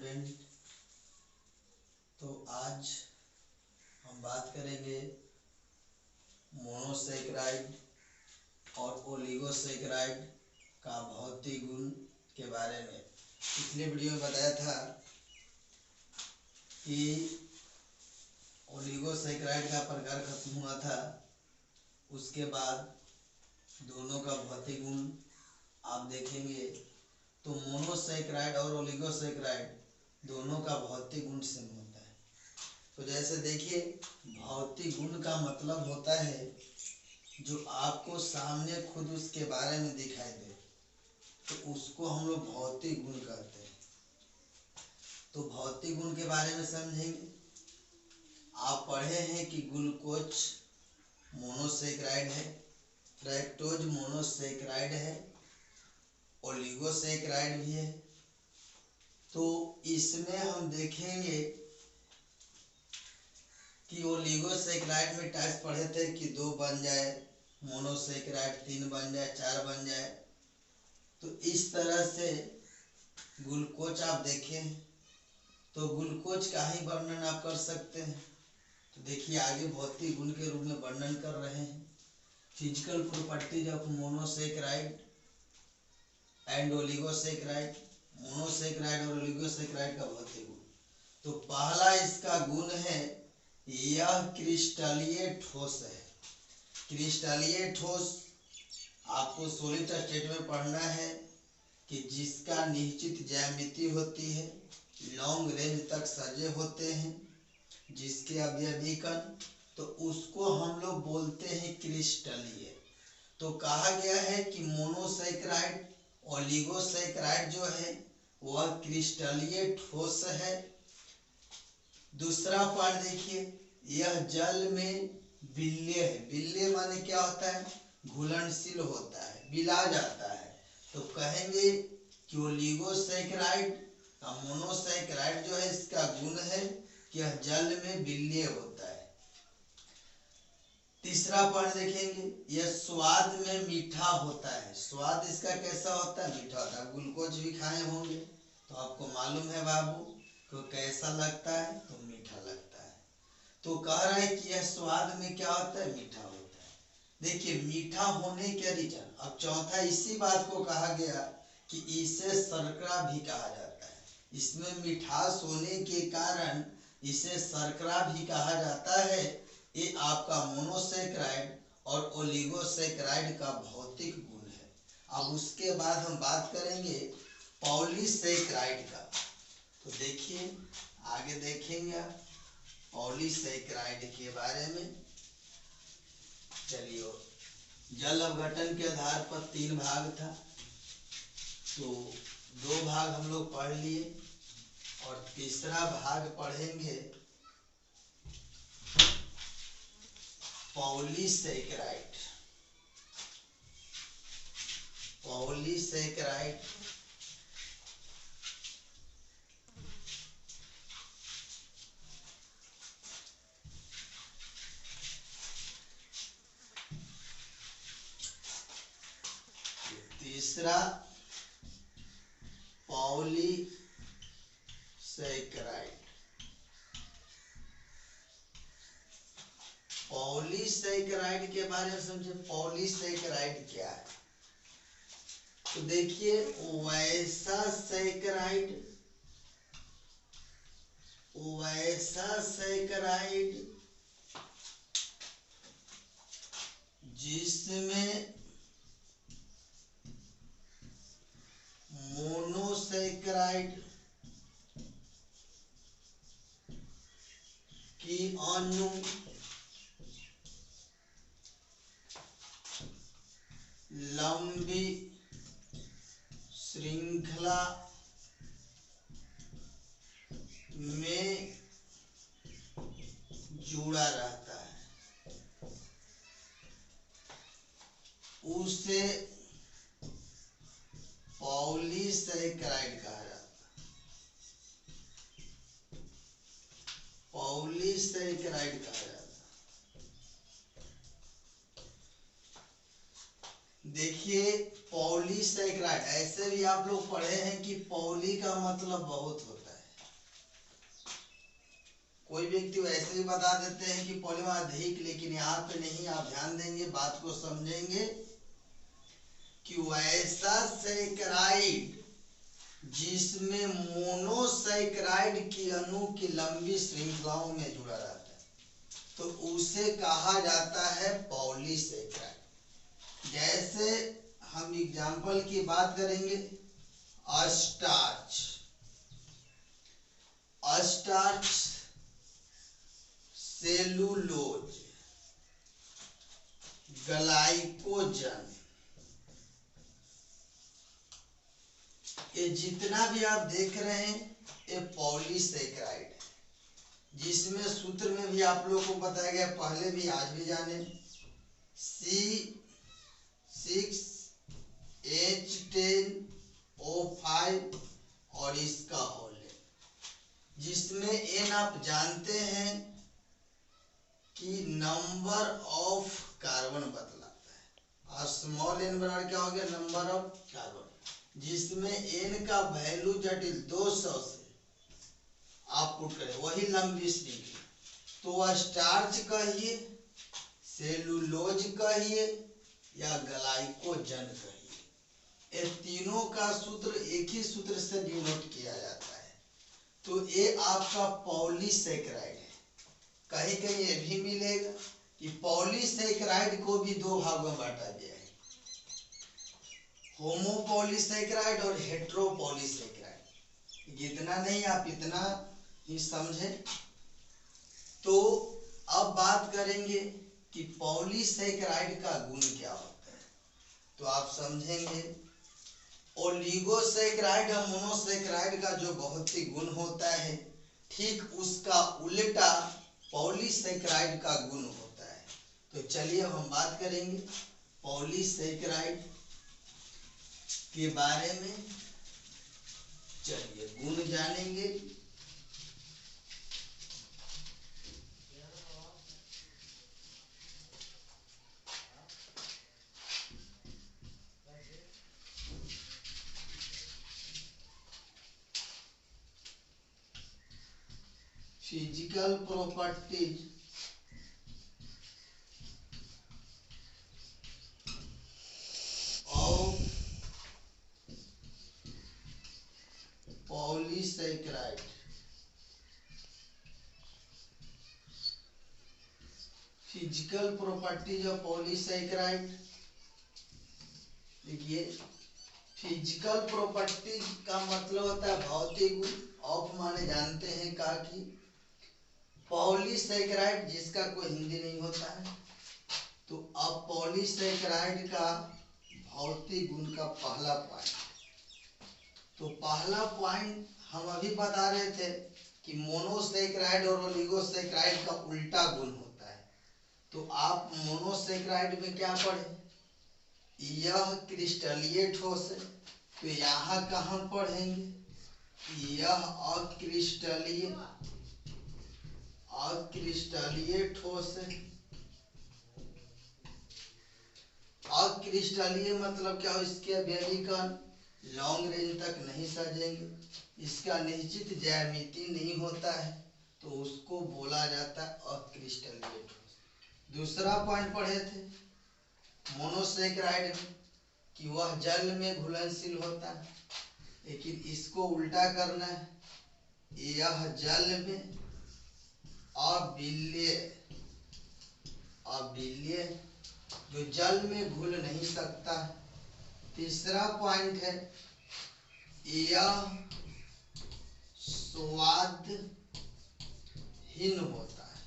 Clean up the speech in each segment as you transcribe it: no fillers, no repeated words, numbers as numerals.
Student. तो आज हम बात करेंगे मोनोसेकेराइड और ओलिगोसेकेराइड का भौतिक गुण के बारे में। पिछले वीडियो में बताया था कि ओलिगोसेकेराइड का प्रकार खत्म हुआ था, उसके बाद दोनों का भौतिक गुण आप देखेंगे। तो मोनोसेकेराइड और ओलिगोसेकेराइड दोनों का भौतिक गुण सेम होता है। तो जैसे देखिए, भौतिक गुण का मतलब होता है जो आपको सामने खुद उसके बारे में दिखाई दे, तो उसको हम लोग भौतिक गुण कहते हैं। तो भौतिक गुण के बारे में समझेंगे। आप पढ़े हैं कि ग्लूकोज मोनोसेकेराइड है, फ्रैक्टोज मोनोसेकेराइड है, ओलिगोसेकेराइड भी है। तो इसमें हम देखेंगे कि ओलिगोसेकेराइड में टाइप्स पढ़े थे कि 2 बन जाए, मोनोसेकेराइड 3 बन जाए, 4 बन जाए। तो इस तरह से ग्लूकोज आप देखें तो ग्लूकोज का ही वर्णन आप कर सकते हैं। तो देखिए आगे भौतिक गुण के रूप में वर्णन कर रहे हैं। Physical properties of monosaccharide and oligosaccharide. Monosaccharide और ओलिगोसेकेराइड का भौतिक गुण। तो पहला इसका गुण है, यह क्रिस्टलीय ठोस है। क्रिस्टलीय ठोस आपको सॉलिड स्टेट में पढ़ना है कि जिसका निश्चित ज्यामिति होती है, लॉन्ग रेंज तक सजे होते हैं, जिसके अवयवी कण, तो उसको हम लोग बोलते हैं क्रिस्टलीय। तो कहा गया है कि मोनोसेकेराइड ओलिगोसेकेराइड जो है वह क्रिस्टलीय ठोस है। दूसरा पार्ट देखिए, यह जल में विलेय है। विलेय माने क्या होता है? घुलनशील होता है, विला जाता है। तो कहेंगे कि ओलिगोसेकेराइड का मोनोसेकेराइड जो है इसका गुण है कि यह जल में विलेय होता है। तीसरा पॉइंट देखेंगे, यह स्वाद में मीठा होता है। स्वाद इसका कैसा होता है? मीठा होता है। ग्लूकोज भी खाए होंगे तो आपको मालूम है बाबू को कैसा लगता है, तो मीठा लगता है। तो कह रहा है कि यह स्वाद में क्या होता है? मीठा होता है। देखिए मीठा होने के रीजन, अब चौथा इसी बात को कहा गया कि इसे शर्करा भी कहा जाता है। इसमें मिठास होने के कारण इसे शर्करा भी कहा जाता है। ये आपका मोनोसेकेराइड और ओलिगोसेकेराइड का भौतिक गुण है। अब उसके बाद हम बात करेंगे पॉलीसेकेराइड का। तो देखिए आगे देखेंगे पॉलीसेकेराइड के बारे में। चलिए, जल अपघटन के आधार पर 3 भाग था, तो 2 भाग हम लोग पढ़ लिए और तीसरा भाग पढ़ेंगे पॉलीसेकेराइड। पॉलीसेकेराइड तीसरा पॉलीसेकेराइड। पॉलीसेकेराइड के बारे में समझे, पॉलीसेकेराइड क्या है। तो देखिए वैसा सेकेराइड जिसमें मोनोसेकेराइड की अणु लंबी श्रृंखला में जुड़ा रहता है, उसे पॉलीसेकेराइड कहा जाता है। पॉलीसेकेराइड कहा जाता है। देखिए पॉलीसेकेराइड ऐसे भी आप लोग पढ़े हैं कि पॉली का मतलब बहुत होता है। कोई व्यक्ति वैसे ही बता देते हैं कि पॉलीमर अधिक, लेकिन यहाँ पे नहीं। आप ध्यान देंगे, बात को समझेंगे कि वैसा सैकराइड जिसमें मोनोसैकराइड की अणु की लंबी श्रृंखलाओं में जुड़ा रहता है, तो उसे कहा जाता है पॉलीसैकराइड। जैसे हम एग्जाम्पल की बात करेंगे, स्टार्च, स्टार्च, सेलुलोज, ग्लाइकोजन, ये जितना भी आप देख रहे हैं ये पॉलीसैकराइड है, जिसमें सूत्र में भी आप लोगों को बताया गया, पहले भी आज भी जाने, C6H10O5 और इसका होल है, जिसमें N आप जानते हैं कि नंबर ऑफ कार्बन बतलाता है, और स्मॉल n बराबर क्या हो गया, नंबर ऑफ कार्बन, जिसमें n का वैल्यू जटिल 200 से आप पुट करें, वही लंबी श्रृंखला। तो वह स्टार्च कहिए, सेलुलोज कहिए या ग्लाइकोजन कहिए, ये तीनों का सूत्र एक ही सूत्र से डिनोट किया जाता है। तो ये आपका पॉलीसैकराइड है। कहीं कहीं ये भी मिलेगा कि पॉलीसैकराइड को भी दो भागों में बांटा गया है, होमोपॉलीसैकराइड और हेट्रोपॉलीसैकराइड। जितना नहीं आप इतना ही समझे। तो अब बात करेंगे कि पॉलीसैकराइड का गुण क्या होता है, तो आप समझेंगे ओलिगोसैकराइड और मोनोसैकराइड का जो भौतिक गुण होता है, ठीक उसका उल्टा पॉलीसैकराइड का गुण होता है। तो चलिए हम बात करेंगे पॉलीसैकराइड के बारे में। चलिए गुण जानेंगे। Physical properties of polysaccharide. Physical properties of polysaccharide. देखिए, फिजिकल प्रॉपर्टीज का मतलब होता है भौतिक गुण। ऑफ माने जानते हैं का कि पॉलीसैकराइड जिसका कोई हिंदी नहीं होता है। तो अब पॉलीसैकराइड का भौतिक गुण का पहला पॉइंट, तो पहला पॉइंट हम अभी बता रहे थे कि मोनोसैकराइड और ओलिगोसैकराइड का उल्टा गुण होता है। तो आप मोनोसैकराइड में क्या पढ़े, यह क्रिस्टलीय ठोस है, तो यहाँ कहाँ पढ़ेंगे, यह अक्रिस्टलीय, अक्रिस्टलीय ठोस है। अक्रिस्टलीय मतलब क्या हो, इसके व्यंजक लॉन्ग रेंज तक नहीं सजेंगे, इसका निश्चित ज्यामिति नहीं होता है, तो उसको बोला जाता है अक्रिस्टलीय ठोस। दूसरा पॉइंट पढ़े थे मोनोसैकराइड में कि वह जल में घुलनशील होता है, लेकिन इसको उल्टा करना है, यह जल में अविलीय, अविलीय जो जल में घुल नहीं सकता। तीसरा पॉइंट है यह स्वादहीन होता है।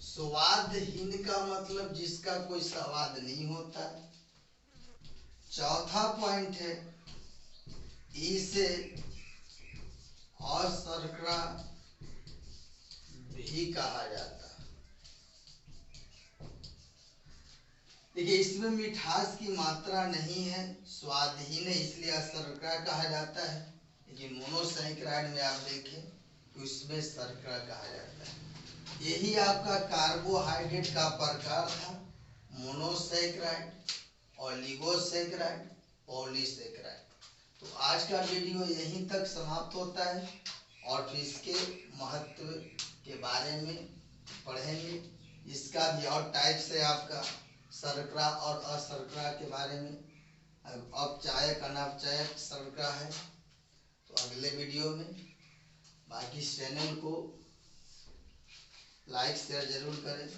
स्वादहीन का मतलब जिसका कोई स्वाद नहीं होता है। चौथा पॉइंट है इसे अशर्करा भी कहा जाता है। देखिए, इसमें मिठास की मात्रा नहीं है, स्वादहीन है, इसलिए अशर्करा कहा जाता है। लेकिन मोनोसैकराइड में आप देखें तो इसमें शर्करा कहा जाता है। यही आपका कार्बोहाइड्रेट का प्रकार था, मोनोसैकराइड, ओलिगोसैकराइड, पॉलीसैकराइड। तो आज का वीडियो यहीं तक समाप्त होता है और फिर इसके महत्व के बारे में पढ़ेंगे। इसका भी और टाइप्स है आपका शर्करा और अशर्करा के बारे में, अपचायक अनपचायक शर्करा है तो अगले वीडियो में। बाकी चैनल को लाइक शेयर जरूर करें।